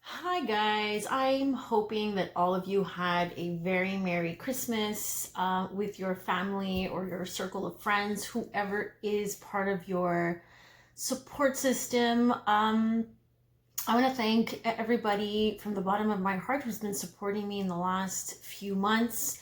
Hi guys, I'm hoping that all of you had a very Merry Christmas with your family or your circle of friends, whoever is part of your support system. I want to thank everybody from the bottom of my heart who's been supporting me in the last few months.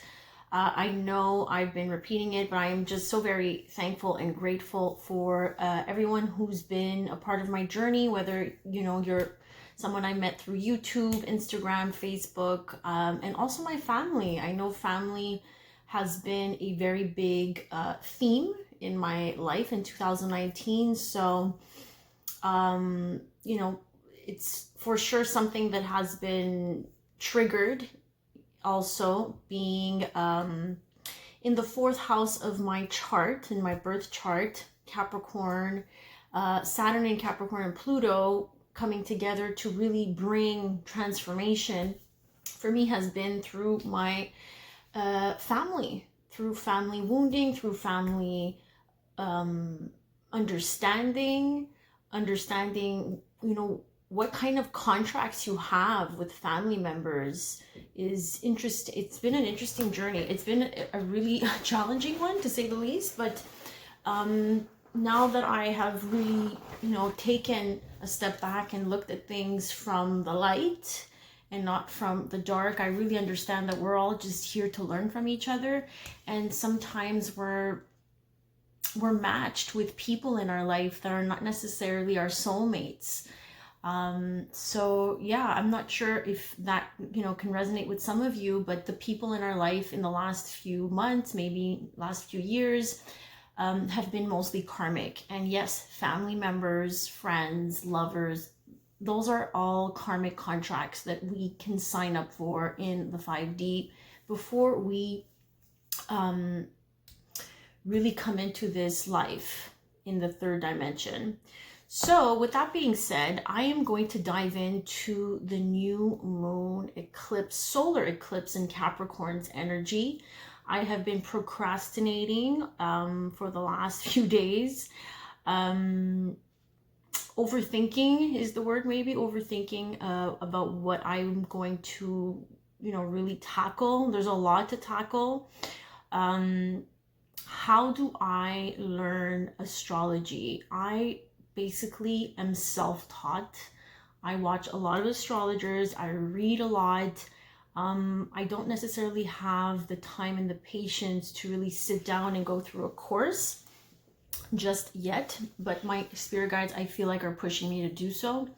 I know I've been repeating it, but I am just so very thankful and grateful for everyone who's been a part of my journey, whether you're someone I met through YouTube, Instagram, Facebook, and also my family. I know family has been a very big theme in my life in 2019. So, um, you know, it's for sure something that has been triggered. Also, being in the fourth house of my chart, in my birth chart, Capricorn, Saturn in Capricorn, and Pluto coming together to really bring transformation for me has been through my family, through family wounding, through family understanding, what kind of contracts you have with family members is interesting. It's been an interesting journey. It's been a really challenging one, to say the least, but now that I have really, taken a step back and looked at things from the light and not from the dark, I really understand that we're all just here to learn from each other. And sometimes we're matched with people in our life that are not necessarily our soulmates. So yeah, I'm not sure if that, can resonate with some of you, but the people in our life in the last few months, maybe last few years, have been mostly karmic. And yes, family members, friends, lovers, those are all karmic contracts that we can sign up for in the 5D before we really come into this life in the third dimension. So with that being said, I am going to dive into the new moon eclipse, solar eclipse in Capricorn's energy. I have been procrastinating for the last few days. Overthinking is the word, maybe overthinking about what I'm going to, really tackle. There's a lot to tackle. How do I learn astrology? I basically am self-taught. I watch a lot of astrologers. I read a lot. I don't necessarily have the time and the patience to really sit down and go through a course just yet, but my spirit guides, I feel like, are pushing me to do so.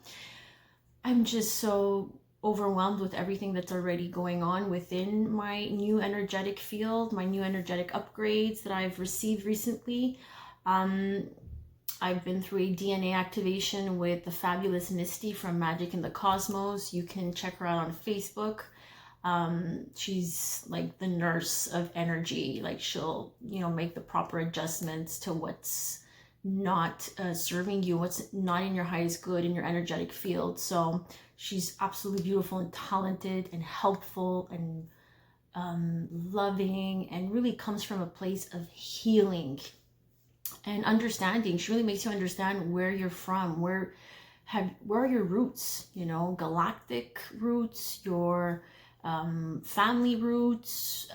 I'm just so overwhelmed with everything that's already going on within my new energetic field, my new energetic upgrades that I've received recently. I've been through a DNA activation with the fabulous Misty from Magic in the Cosmos. You can check her out on Facebook. She's like the nurse of energy. Like, she'll, make the proper adjustments to what's not serving you, what's not in your highest good in your energetic field. So she's absolutely beautiful and talented and helpful and loving, and really comes from a place of healing and understanding. She really makes you understand where you're from, where are your roots, galactic roots, your family roots,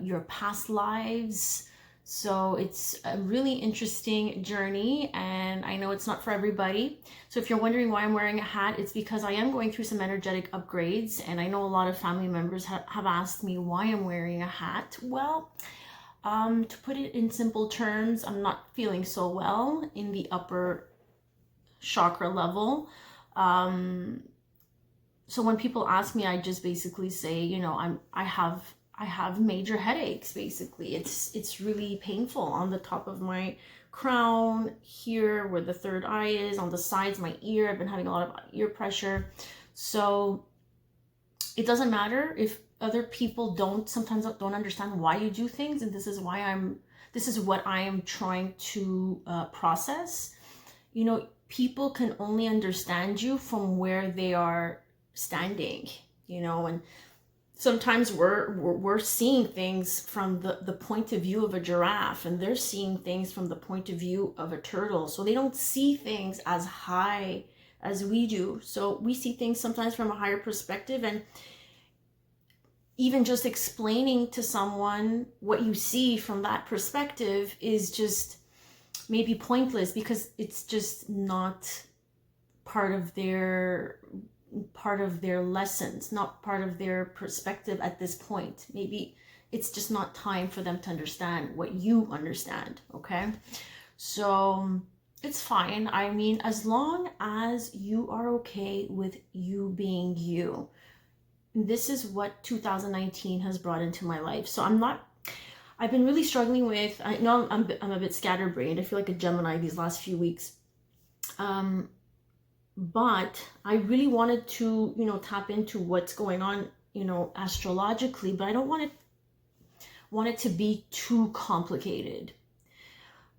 your past lives. So it's a really interesting journey, and I know it's not for everybody. So if you're wondering why I'm wearing a hat, it's because I am going through some energetic upgrades, and I know a lot of family members have asked me why I'm wearing a hat. Well, to put it in simple terms, I'm not feeling so well in the upper chakra level. So when people ask me, I just basically say, I have major headaches. Basically, it's really painful on the top of my crown here, where the third eye is, on the sides, my ear. I've been having a lot of ear pressure. So it doesn't matter if other people sometimes don't understand why you do things, and this is what I am trying to process. People can only understand you from where they are standing, and sometimes we're seeing things from the point of view of a giraffe, and they're seeing things from the point of view of a turtle. So they don't see things as high as we do. So we see things sometimes from a higher perspective, and even just explaining to someone what you see from that perspective is just maybe pointless, because it's just not part of their lessons, not part of their perspective at this point. Maybe it's just not time for them to understand what you understand. Okay, so it's fine. I mean, as long as you are okay with you being you. This is what 2019 has brought into my life. So I've been really struggling with, I know I'm a bit scatterbrained. I feel like a Gemini these last few weeks. But I really wanted to, tap into what's going on, astrologically, but I don't want it to be too complicated,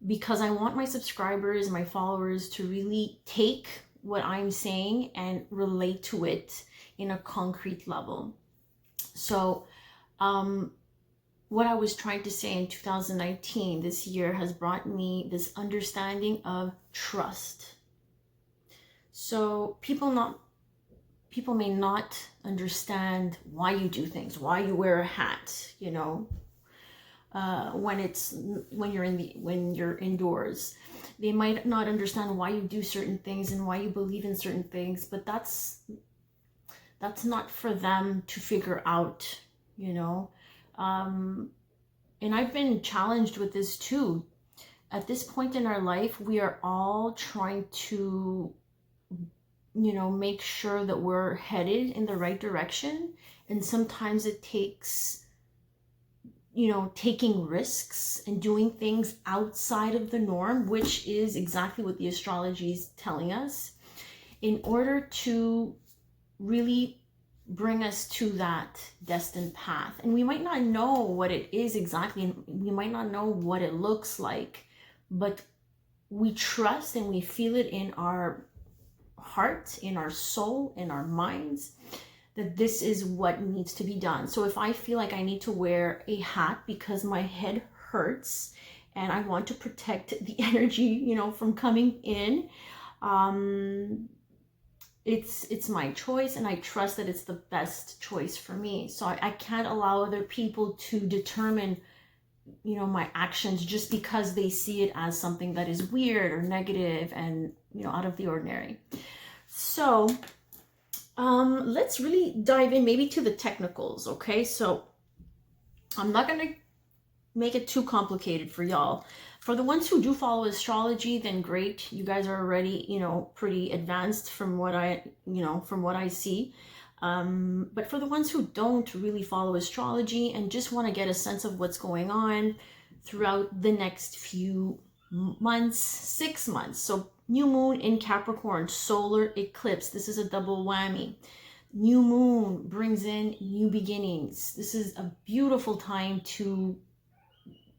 because I want my subscribers, my followers to really take what I'm saying and relate to it in a concrete level. So what I was trying to say in 2019, this year, has brought me this understanding of trust. So people people may not understand why you do things, why you wear a hat, you know, when you're indoors. They might not understand why you do certain things and why you believe in certain things, but that's not for them to figure out, you know. And I've been challenged with this too. At this point in our life, we are all trying to, you know, make sure that we're headed in the right direction. And sometimes it takes, you know, taking risks and doing things outside of the norm, which is exactly what the astrology is telling us, in order to really bring us to that destined path. And we might not know what it is exactly, and we might not know what it looks like, but we trust and we feel it in our heart, in our soul, in our minds, that this is what needs to be done. So if I feel like I need to wear a hat because my head hurts and I want to protect the energy, you know, from coming in, it's my choice, and I trust that it's the best choice for me. So I can't allow other people to determine, you know, my actions just because they see it as something that is weird or negative and, you know, out of the ordinary. So let's really dive in maybe to the technicals. Okay, so I'm not gonna make it too complicated for y'all. For the ones who do follow astrology, then great. You guys are already, you know, pretty advanced from what I see. But for the ones who don't really follow astrology and just want to get a sense of what's going on throughout the next few months, 6 months. So new moon in Capricorn, solar eclipse. This is a double whammy. New moon brings in new beginnings. This is a beautiful time to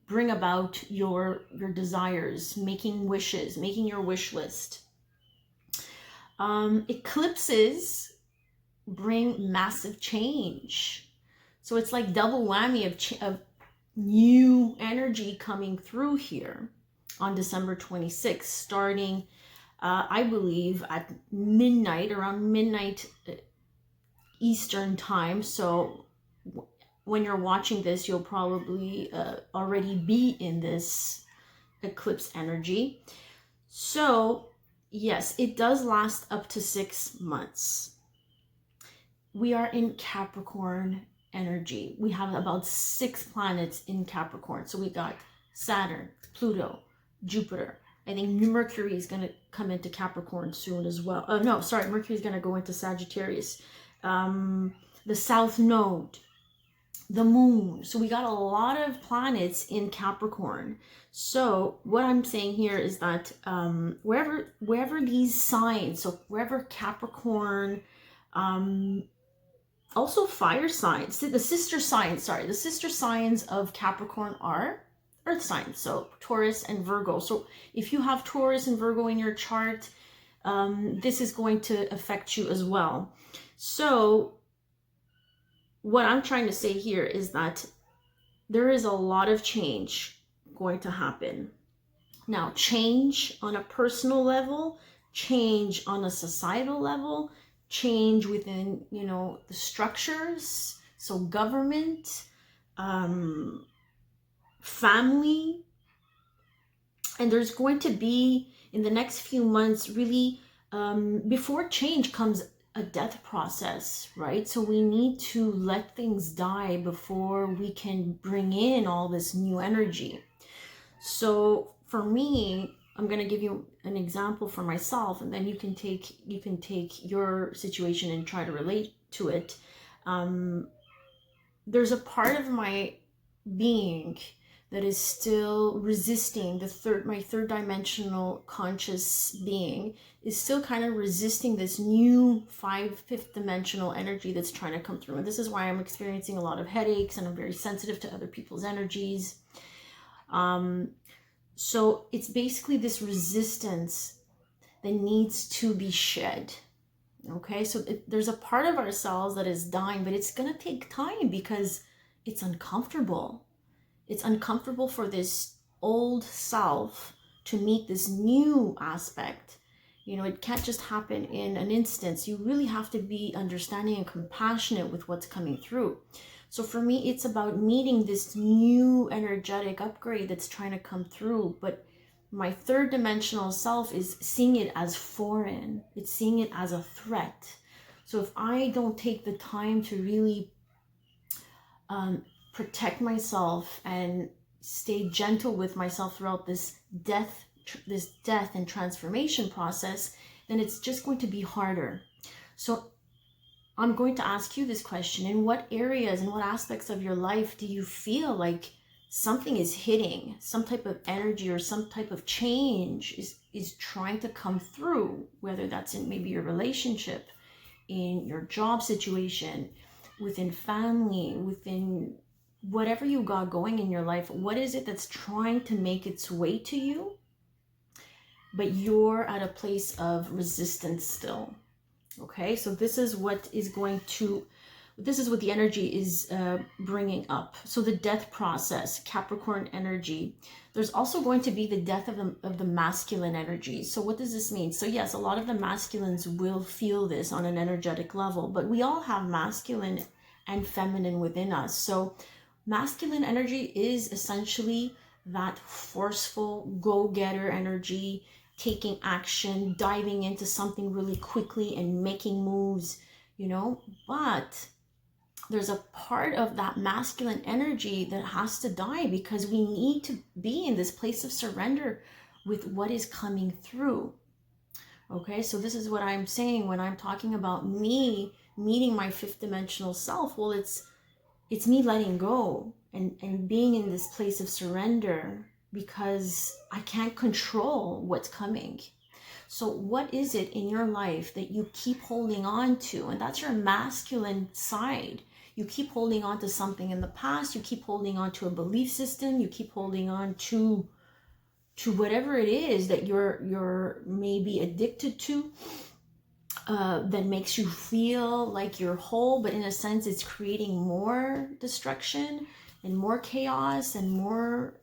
bring about your desires, making wishes, making your wish list. Eclipses bring massive change. So it's like double whammy of new energy coming through here on December 26th, starting, I believe, at midnight, around midnight Eastern time. So when you're watching this, you'll probably already be in this eclipse energy. So yes, it does last up to 6 months. We are in Capricorn energy. We have about 6 planets in Capricorn. So we got Saturn, Pluto, Jupiter. I think Mercury is going to come into Capricorn soon as well. No, sorry, Mercury is going to go into Sagittarius. The South Node, the moon. So we got a lot of planets in Capricorn. So what I'm saying here is that wherever these signs, so wherever Capricorn, also fire signs, the sister signs of Capricorn are earth signs, so Taurus and Virgo. So if you have Taurus and Virgo in your chart, this is going to affect you as well. So what I'm trying to say here is that there is a lot of change going to happen. Now, change on a personal level change on a societal level, change within, you know, the structures, so government, family. And there's going to be, in the next few months, really, before change comes a death process, right? So we need to let things die before we can bring in all this new energy. So for me, I'm going to give you an example for myself, and then you can take your situation and try to relate to it. There's a part of my being that is still resisting my third dimensional conscious being is still kind of resisting this new fifth dimensional energy that's trying to come through. And this is why I'm experiencing a lot of headaches, and I'm very sensitive to other people's energies. So it's basically this resistance that needs to be shed. Okay, so there's a part of ourselves that is dying, but it's gonna take time because it's uncomfortable. It's uncomfortable for this old self to meet this new aspect. You know, it can't just happen in an instance. You really have to be understanding and compassionate with what's coming through. So for me, it's about meeting this new energetic upgrade that's trying to come through. But my third dimensional self is seeing it as foreign. It's seeing it as a threat. So if I don't take the time to really protect myself and stay gentle with myself throughout this death and transformation process, then it's just going to be harder. So I'm going to ask you this question: in what areas and what aspects of your life do you feel like something is hitting, some type of energy or some type of change is trying to come through, whether that's in maybe your relationship, in your job situation, within family, within whatever you got going in your life? What is it that's trying to make its way to you, but you're at a place of resistance still? Okay, so this is what the energy is bringing up. So the death process, Capricorn energy. There's also going to be the death of the masculine energy. So what does this mean? So yes, a lot of the masculines will feel this on an energetic level, but we all have masculine and feminine within us. So masculine energy is essentially that forceful go-getter energy, taking action, diving into something really quickly and making moves, you know. But there's a part of that masculine energy that has to die, because we need to be in this place of surrender with what is coming through. Okay, so this is what I'm saying when I'm talking about me meeting my fifth dimensional self. Well, it's me letting go and being in this place of surrender, because I can't control what's coming. So what is it in your life that you keep holding on to? And that's your masculine side. You keep holding on to something in the past. You keep holding on to a belief system. You keep holding on to whatever it is that you're maybe addicted to, that makes you feel like you're whole, but in a sense it's creating more destruction and more chaos and more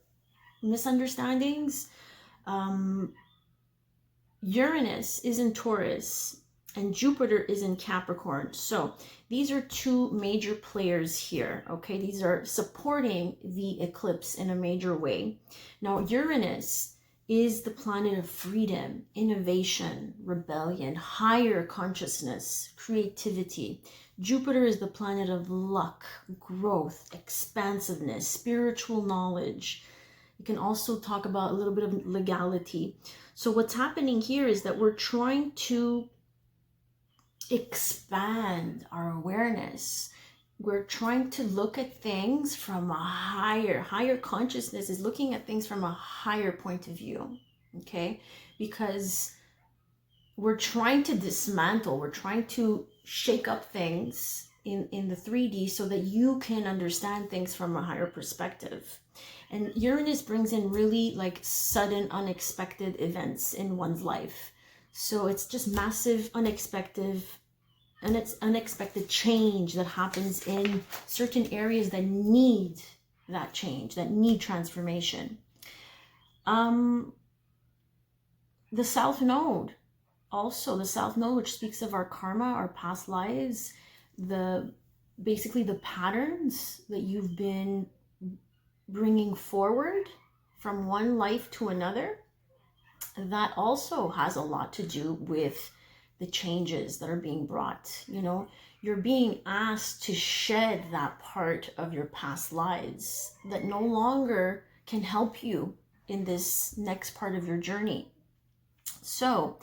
misunderstandings. Uranus is in Taurus and Jupiter is in Capricorn. So these are two major players here, okay? These are supporting the eclipse in a major way. Now, Uranus is the planet of freedom, innovation, rebellion, higher consciousness, creativity. Jupiter is the planet of luck, growth, expansiveness, spiritual knowledge. You can also talk about a little bit of legality. So what's happening here is that we're trying to expand our awareness. We're trying to look at things from a higher consciousness is looking at things from a higher point of view, okay? Because we're trying to dismantle, we're trying to shake up things in the 3D so that you can understand things from a higher perspective. And Uranus brings in really like sudden, unexpected events in one's life. So it's just massive, unexpected change that happens in certain areas that need that change, that need transformation. The South Node also the South Node, which speaks of our karma, our past lives, basically the patterns that you've been bringing forward from one life to another. That also has a lot to do with the changes that are being brought. You know, you're being asked to shed that part of your past lives that no longer can help you in this next part of your journey. So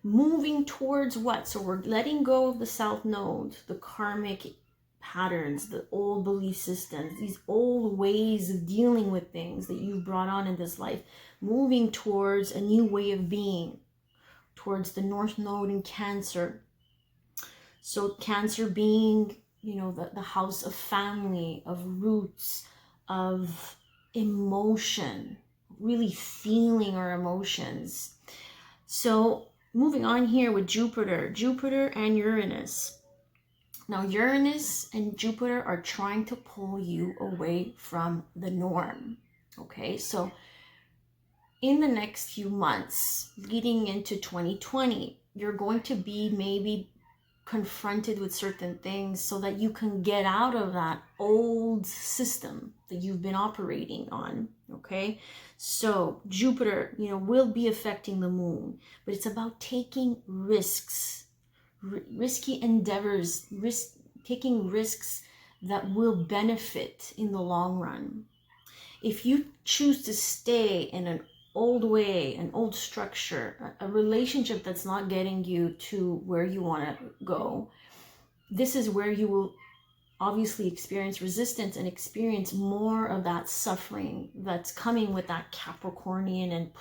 moving towards what? So we're letting go of the South Node, the karmic patterns, the old belief systems, these old ways of dealing with things that you've brought on in this life, moving towards a new way of being, towards the North Node in Cancer. So Cancer being, you know, the house of family, of roots, of emotion, really feeling our emotions. So moving on here with Jupiter and Uranus. Now Uranus and Jupiter are trying to pull you away from the norm. Okay, so in the next few months leading into 2020, you're going to be maybe confronted with certain things so that you can get out of that old system that you've been operating on. Okay, so Jupiter, you know, will be affecting the moon, but it's about taking risks, risky endeavors, taking risks that will benefit in the long run. If you choose to stay in an old way, an old structure, a relationship that's not getting you to where you want to go, this is where you will obviously experience resistance and experience more of that suffering that's coming with that Capricornian and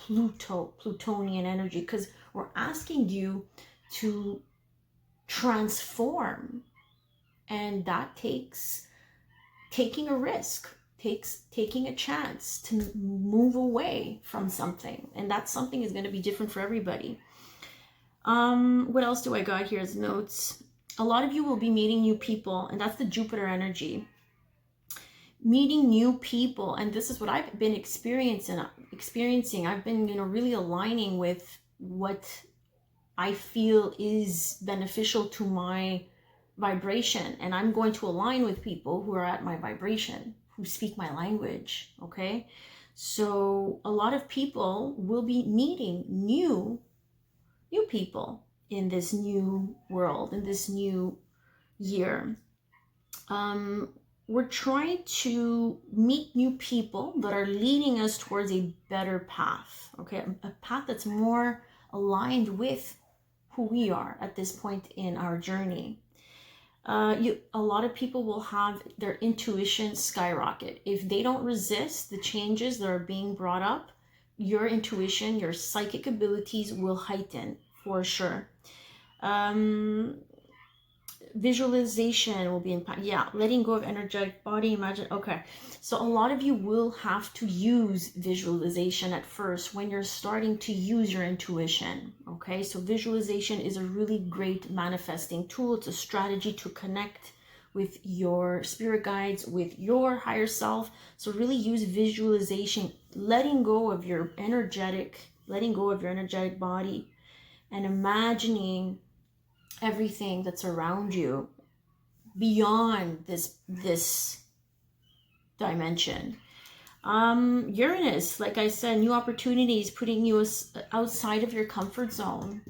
Plutonian energy, because we're asking you to transform, and that takes taking a risk, takes taking a chance to move away from something, and that something is going to be different for everybody. What else do I got here as notes? A lot of you will be meeting new people, and that's the Jupiter energy. Meeting new people, and this is what I've been experiencing. I've been, you know, really aligning with what I feel is beneficial to my vibration, and I'm going to align with people who are at my vibration, who speak my language. Okay, so a lot of people will be meeting new people in this new world, in this new year. We're trying to meet new people that are leading us towards a better path. Okay, a path that's more aligned with who we are at this point in our journey. A lot of people will have their intuition skyrocket. If they don't resist the changes that are being brought up, your intuition, your psychic abilities will heighten for sure. Visualization will be impacted. Yeah, letting go of energetic body, imagine. Okay, so a lot of you will have to use visualization at first when you're starting to use your intuition. Okay, so visualization is a really great manifesting tool. It's a strategy to connect with your spirit guides, with your higher self. So really use visualization, letting go of your energetic body, and imagining everything that's around you beyond this dimension. Uranus, like I said, new opportunities, putting you outside of your comfort zone.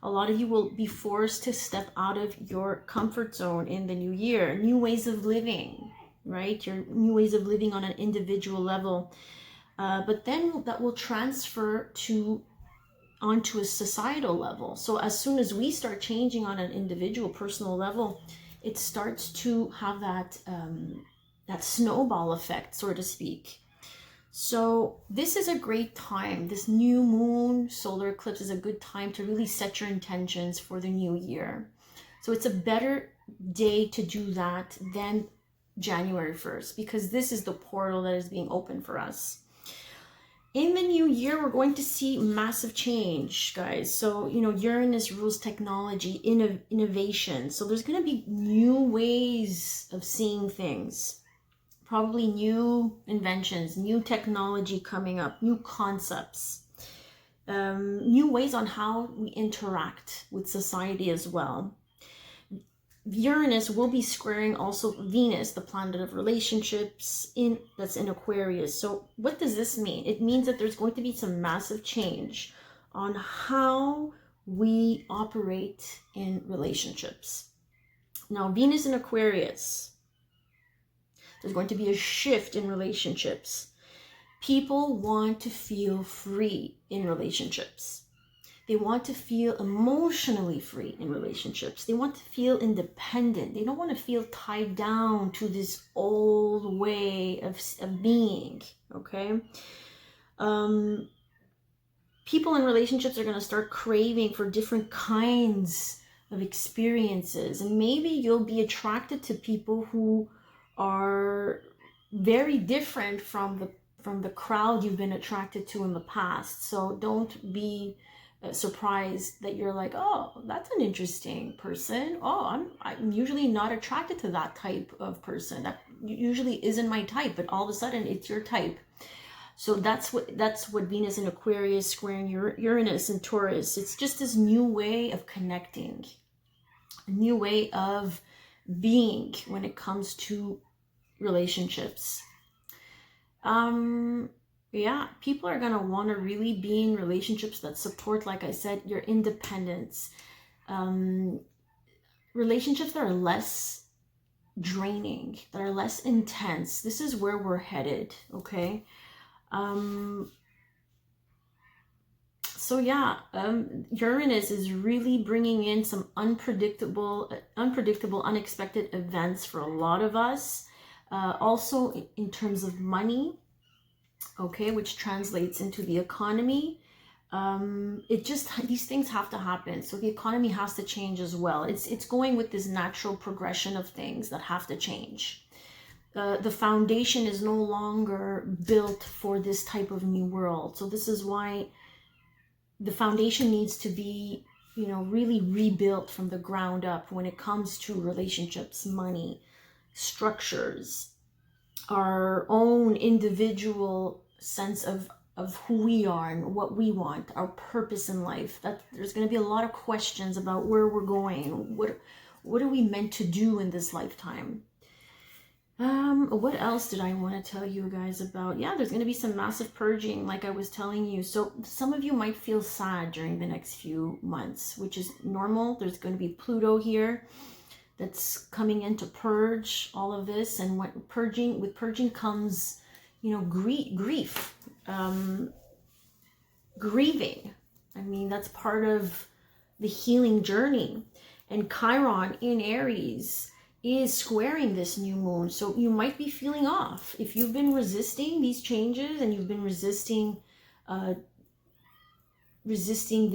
A lot of you will be forced to step out of your comfort zone in the new year. New ways of living, right? Your new ways of living on an individual level. But then that will transfer onto a societal level. So as soon as we start changing on an individual personal level, it starts to have that snowball effect, so to speak. So this is a great time. This new moon solar eclipse is a good time to really set your intentions for the new year. So it's a better day to do that than January 1st, because this is the portal that is being opened for us. In the new year, we're going to see massive change, guys. So, you know, Uranus rules technology, innovation. So there's going to be new ways of seeing things. Probably new inventions, new technology coming up, new concepts. new ways on how we interact with society as well. Uranus will be squaring also Venus, the planet of relationships, that's in Aquarius. So what does this mean? It means that there's going to be some massive change on how we operate in relationships. Now, Venus in Aquarius, there's going to be a shift in relationships. People want to feel free in relationships. They want to feel emotionally free in relationships. They want to feel independent. They don't want to feel tied down to this old way of being, okay? People in relationships are going to start craving for different kinds of experiences. And maybe you'll be attracted to people who are very different from the crowd you've been attracted to in the past. So don't be surprised that you're like, oh, that's an interesting person. Oh, I'm usually not attracted to that type of person. That usually isn't my type, but all of a sudden it's your type. So that's what Venus in Aquarius squaring Uranus in Taurus. It's just this new way of connecting, a new way of being when it comes to relationships. Yeah, people are going to want to really be in relationships that support, like I said, your independence. Relationships that are less draining, that are less intense. This is where we're headed, okay? So yeah, Uranus is really bringing in some unpredictable, unexpected events for a lot of us. Also in terms of money, okay, which translates into the economy. These things have to happen. So the economy has to change as well. It's going with this natural progression of things that have to change. The foundation is no longer built for this type of new world. So this is why the foundation needs to be, really rebuilt from the ground up when it comes to relationships, money, structures, our own individual sense of who we are and what we want, our purpose in life. That there's going to be a lot of questions about where we're going. What are we meant to do in this lifetime? What else did I want to tell you guys about? Yeah, there's going to be some massive purging, like I was telling you. So some of you might feel sad during the next few months, which is normal. There's going to be Pluto here that's coming in to purge all of this. And with purging comes, grief, grieving. I mean, that's part of the healing journey. And Chiron in Aries is squaring this new moon. So you might be feeling off. If you've been resisting these changes and you've been resisting the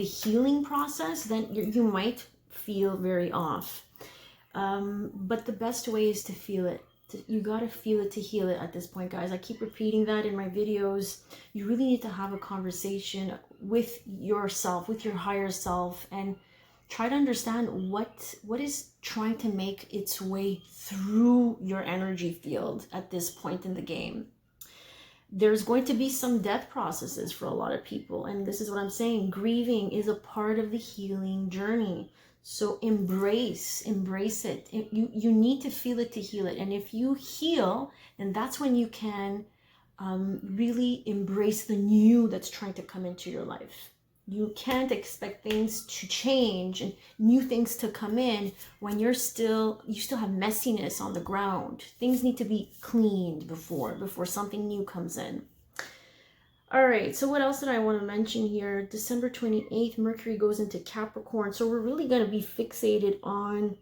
healing process, then you might feel very off. But the best way is to feel it. You got to feel it to heal it at this point, guys. I keep repeating that in my videos. You really need to have a conversation with yourself, with your higher self, and try to understand what is trying to make its way through your energy field at this point in the game. There's going to be some death processes for a lot of people. And this is what I'm saying. Grieving is a part of the healing journey. So embrace it. You need to feel it to heal it. And if you heal, then that's when you can really embrace the new that's trying to come into your life. You can't expect things to change and new things to come in when you still have messiness on the ground. Things need to be cleaned before something new comes in. All right, so what else did I want to mention here? December 28th, Mercury goes into Capricorn. So we're really going to be fixated on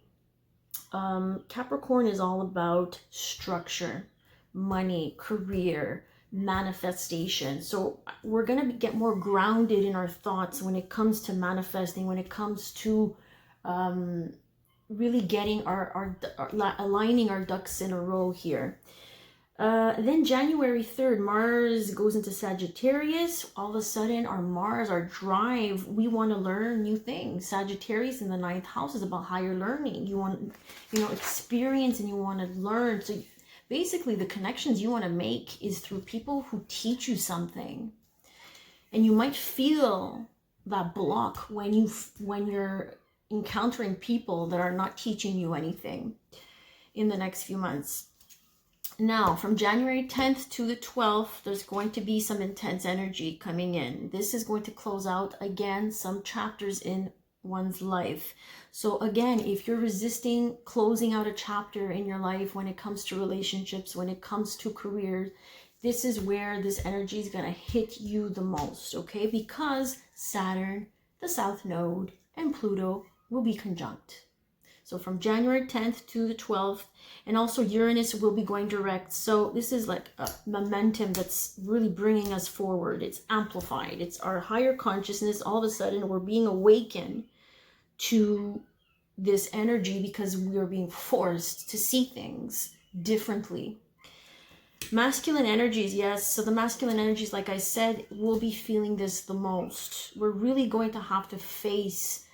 Capricorn is all about structure, money, career, manifestation. So we're going to get more grounded in our thoughts when it comes to manifesting, when it comes to really getting aligning our ducks in a row here. Then January 3rd, Mars goes into Sagittarius. All of a sudden, our Mars, our drive, we want to learn new things. Sagittarius in the 9th house is about higher learning. You want, experience, and you want to learn. So basically, the connections you want to make is through people who teach you something. And you might feel that block when you're encountering people that are not teaching you anything in the next few months. Now, from January 10th to the 12th, there's going to be some intense energy coming in. This is going to close out, again, some chapters in one's life. So again, if you're resisting closing out a chapter in your life when it comes to relationships, when it comes to careers, this is where this energy is going to hit you the most, okay? Because Saturn, the South Node, and Pluto will be conjunct. So from January 10th to the 12th, and also Uranus will be going direct. So this is like a momentum that's really bringing us forward. It's amplified. It's our higher consciousness. All of a sudden, we're being awakened to this energy because we are being forced to see things differently. Masculine energies, yes. So the masculine energies, like I said, will be feeling this the most. We're really going to have to face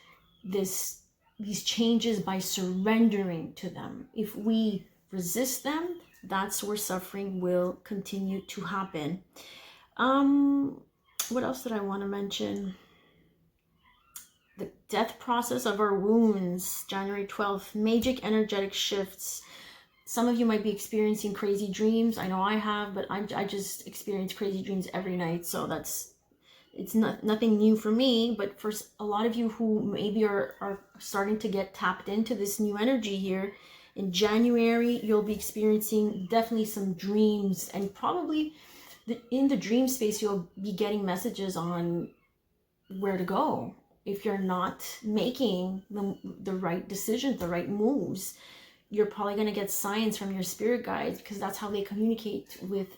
these changes by surrendering to them. If we resist them, that's where suffering will continue to happen. What else did I want to mention? The death process of our wounds, January 12th, magic energetic shifts. Some of you might be experiencing crazy dreams. I know I have, but I just experience crazy dreams every night. So it's nothing new for me, but for a lot of you who maybe are starting to get tapped into this new energy here, in January, you'll be experiencing definitely some dreams, and probably in the dream space, you'll be getting messages on where to go if you're not making the right decisions, the right moves. You're probably going to get signs from your spirit guides, because that's how they communicate with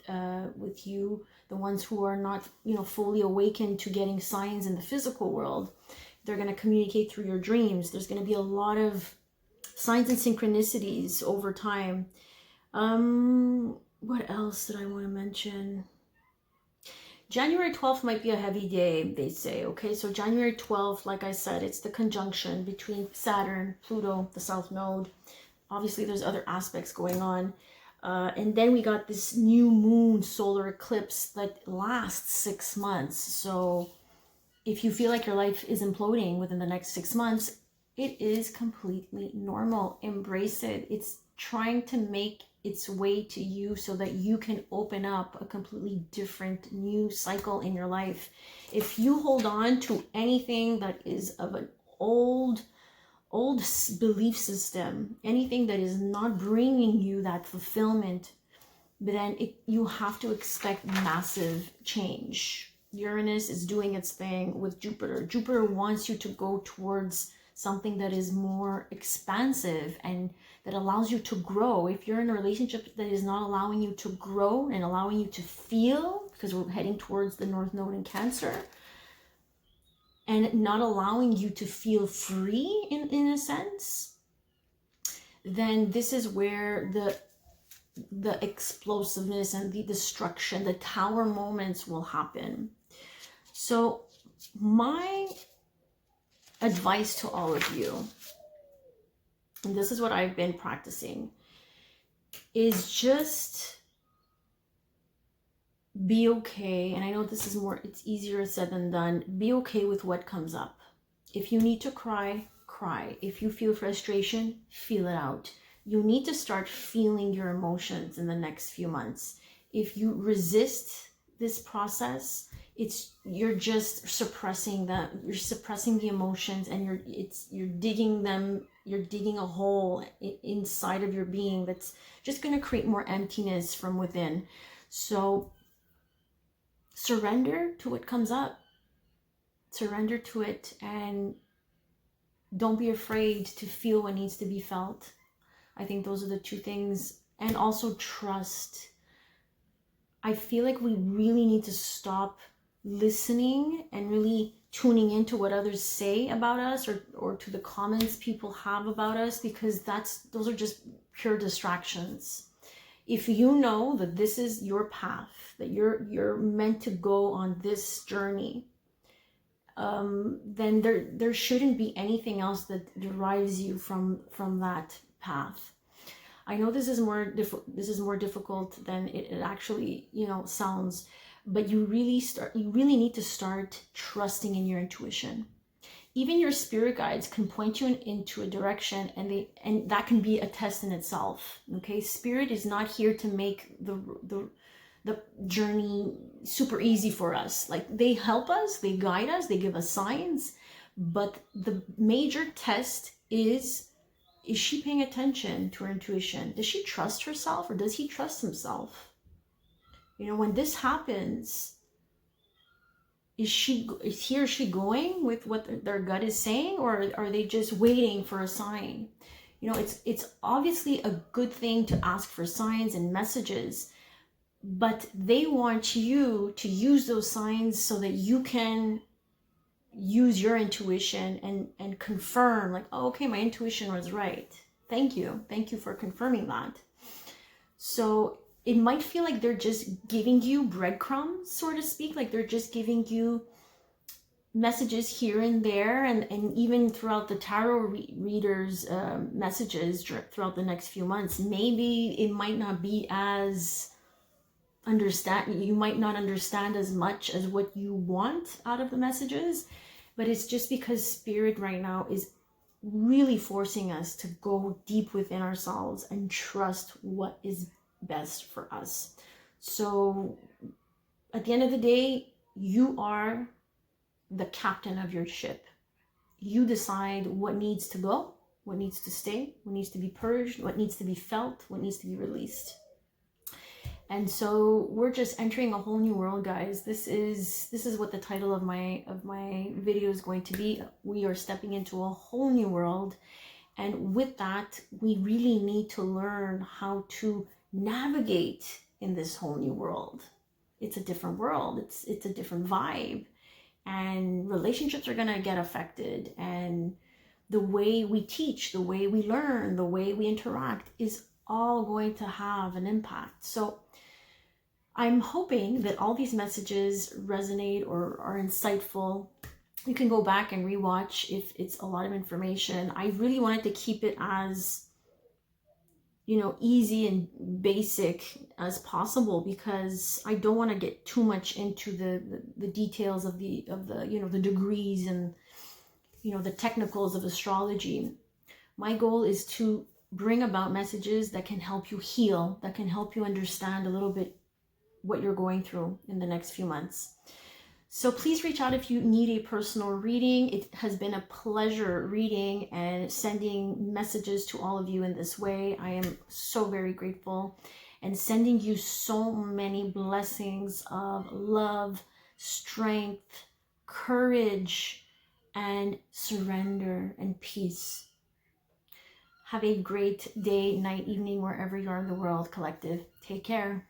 you. The ones who are not, fully awakened to getting signs in the physical world, they're going to communicate through your dreams. There's going to be a lot of signs and synchronicities over time. What else did I want to mention? January 12th might be a heavy day, they say, okay? So January 12th, like I said, it's the conjunction between Saturn, Pluto, the South Node. Obviously, there's other aspects going on. And then we got this new moon solar eclipse that lasts 6 months. So if you feel like your life is imploding within the next 6 months, it is completely normal. Embrace it. It's trying to make its way to you so that you can open up a completely different new cycle in your life. If you hold on to anything that is of an old belief system, anything that is not bringing you that fulfillment, then you have to expect massive change. Uranus is doing its thing with Jupiter. Jupiter wants you to go towards something that is more expansive and that allows you to grow. If you're in a relationship that is not allowing you to grow and allowing you to feel, because we're heading towards the North Node in Cancer, and not allowing you to feel free in a sense, then this is where the explosiveness and the destruction, the tower moments will happen. So my advice to all of you, and this is what I've been practicing, is just be okay. And I know this is it's easier said than done. Be okay with what comes up. If you need to cry, cry. If you feel frustration, feel it out. You need to start feeling your emotions in the next few months. If you resist this process, you're just suppressing them. You're suppressing the emotions, and you're digging a hole inside of your being that's just going to create more emptiness from within. So surrender to what comes up. Surrender to it, and don't be afraid to feel what needs to be felt. I think those are the two things. And also trust. I feel like we really need to stop listening and really tuning into what others say about us, or to the comments people have about us, because those are just pure distractions. If you know that this is your path, that you're meant to go on this journey, then there shouldn't be anything else that derives you from that path. I know this is more difficult than it actually sounds, but you really need to start trusting in your intuition. Even your spirit guides can point you into a direction, and that can be a test in itself. Okay, spirit is not here to make the journey super easy for us. Like, they help us, they guide us, they give us signs, but the major test is she paying attention to her intuition? Does she trust herself, or does he trust himself? You know, when this happens, is he or she going with what their gut is saying, or are they just waiting for a sign? You know, it's obviously a good thing to ask for signs and messages, but they want you to use those signs so that you can use your intuition and confirm, like, oh, okay, my intuition was right. Thank you for confirming that. So it might feel like they're just giving you breadcrumbs, so to speak, like they're just giving you messages here and there, and even throughout the tarot readers messages throughout the next few months. Maybe it might not be as you might not understand as much as what you want out of the messages, but it's just because spirit right now is really forcing us to go deep within ourselves and trust what is best for us. So at the end of the day, you are the captain of your ship. You decide what needs to go, what needs to stay, what needs to be purged, what needs to be felt, what needs to be released. And so we're just entering a whole new world, guys. This is what the title of my video is going to be. We are stepping into a whole new world, and with that, we really need to learn how to navigate in this whole new world. It's a different world. It's a different vibe, and relationships are gonna get affected, and the way we teach, the way we learn, the way we interact is all going to have an impact. So I'm hoping that all these messages resonate or are insightful. You can go back and rewatch if it's a lot of information. I really wanted to keep it as, you know, easy and basic as possible, because I don't want to get too much into the details of the you know, the degrees and, you know, the technicals of astrology. My goal is to bring about messages that can help you heal, that can help you understand a little bit what you're going through in the next few months. So please reach out if you need a personal reading. It has been a pleasure reading and sending messages to all of you in this way. I am so very grateful, and sending you so many blessings of love, strength, courage, and surrender and peace. Have a great day, night, evening, wherever you are in the world, collective. Take care.